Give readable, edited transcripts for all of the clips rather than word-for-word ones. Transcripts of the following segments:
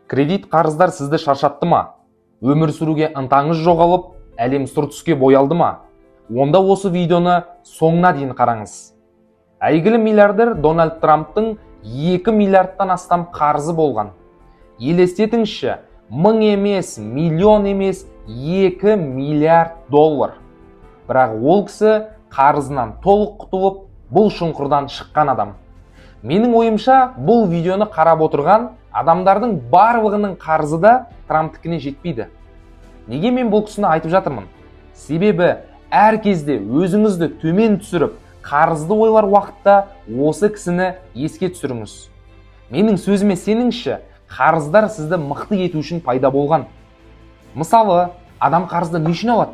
Кредит қарыздар сізді шаршатты ма? Өмір сүруге ынтаңыз жоғалып, әлем сұр түске боялды ма? Онда осы видеоны соңына дейін қараңыз. Әйгілі миллиардер Дональд Трамптың 2 миллиардтан астам қарызы болған. Елестетіңізші, 1000 емес, миллион емес, 2 миллиард доллар. Бірақ ол кісі қарызынан толық құтылып, бұл шұңқырдан шыққан адам. Менің ойымша, бұл видеоны қарап отырған адамдардың барлығының қарызы да Трамптікіне жетпейді. Неге мен бұл кісіні айтып жатырмын? Себебі әр кезде өзіңізді төмен түсіріп, қарызды ойлар уақытта осы кісіні еске түсіріңіз. Менің сөзіме сеніңізші, қарыздар сізді мықты ету үшін пайда болған. Мысалы, адам қарызды не үшін алады?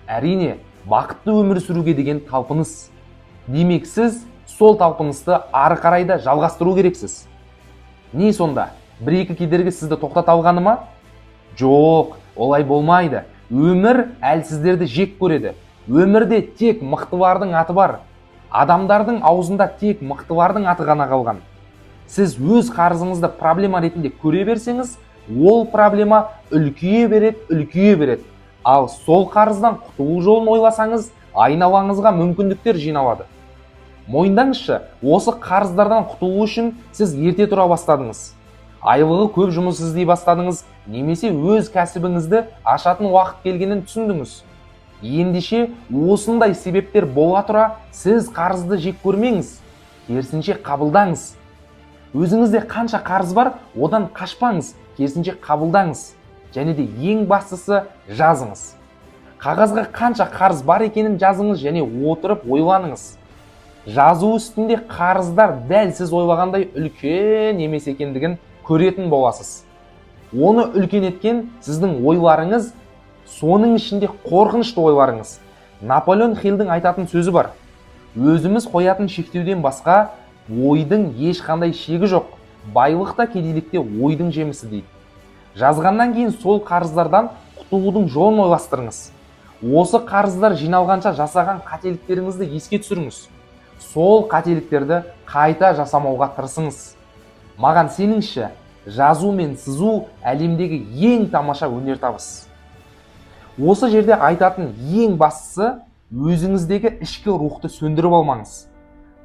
Әрине, бақытты өмір сүруге деген талпыныс. Демек, сіз сол талпынысты ары қарай да жалғастыру керексіз. Не сонда? Бір-екі кедергі сізді тоқтата алғаны ма? Жоқ, олай болмайды. Өмір әлсіздерді жек көреді. Өмірде тек мықтылардың аты бар. Адамдардың аузында тек мықтылардың аты ғана қалған. Сіз өз қарызыңызды проблема ретінде көре берсеңіз, ол проблема үлкейе береді. Ал сол қарыздан құтылу жолын ойласаңыз, айналаңызға мүмкіндіктер жиналады. Мойындаңызшы, осы қарыздардан құтылу үшін сіз ерте тұра бастадыңыз. Айлығы көп жұмыс іздей бастадыңыз, немесе өз кәсібіңізді ашатын уақыт келгенін түсіндіңіз. Ендеше осындай себептер бола тұра, сіз қарызды жек көрмеңіз, керісінше қабылдаңыз. Өзіңізде қанша қарыз бар, одан қашпаңыз, керісінше қабылдаңыз. Және де ең бастысы жазыңыз. Қағазға қанша қарыз бар екенін жазыңыз және отырып ойланыңыз. Жазу үстінде қарыздар дәл сіз ойлағандай үлкен емес екендігін көретін боласыз. Оны үлкен еткен сіздің ойларыңыз, соның ішінде қорқынышты ойларыңыз. Наполеон Хиллдің айтатын сөзі бар. Өзіміз қоятын шектеуден басқа ойдың ешқандай шегі жоқ. Байлық та кедейлікте ойдың жемісі дейді. Жазғаннан кейін сол қарыздардан құтылудың жолын ойластырыңыз. Осы қарыздар жиналғанша жасаған қателіктеріңізді еске түсіріңіз. Сол қателіктерді қайта жасамауға тырысыңыз. Маған сеніңізші, жазу мен сызу әлемдегі ең тамаша өнертабыс. Осы жерде айтатын ең бастысы, өзіңіздегі ішкі рухты сөндіріп алмаңыз.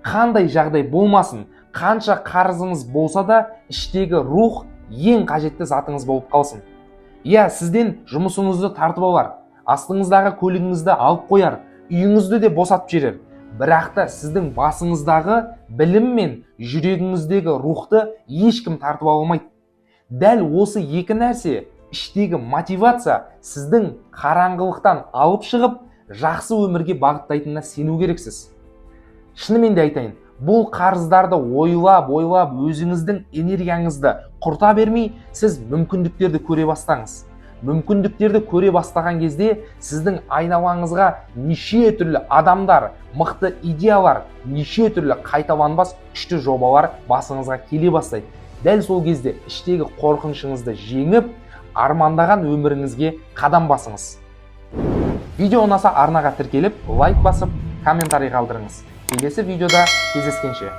Қандай жағдай болмасын, қанша қарызыңыз болса да, іштегі рух ең қажетті затыңыз болып қалсын. Сізден жұмысыңызды тартып алар, астыңыздағы көлігіңізді алып қояр, үйіңізді де босатып жіберер. Бірақ та сіздің басыңыздағы білім мен жүрегіңіздегі рухты ешкім тартып алмайды. Дәл осы екі нәрсе, іштегі мотивация сіздің қараңғылықтан алып шығып, жақсы өмірге бағыттайтынына сену керексіз. Шынымен де айтайын, бұл қарыздарды ойлап, өзіңіздің энергияңызды құрта бермей, сіз мүмкіндіктерді көре бастаңыз. Мүмкіндіктерді көре бастаған кезде сіздің айналаңызға неше түрлі адамдар, мықты идеялар, неше түрлі қайталанбас күшті жобалар басыңызға келе бастайды. Дәл сол кезде іштегі қорқынышыңызды жеңіп, армандаған өміріңізге қадам басыңыз. Видео ұнаса арнаға тіркеліп, лайк басып, комментарий қалдырыңыз. Келесі видеода кездескенше.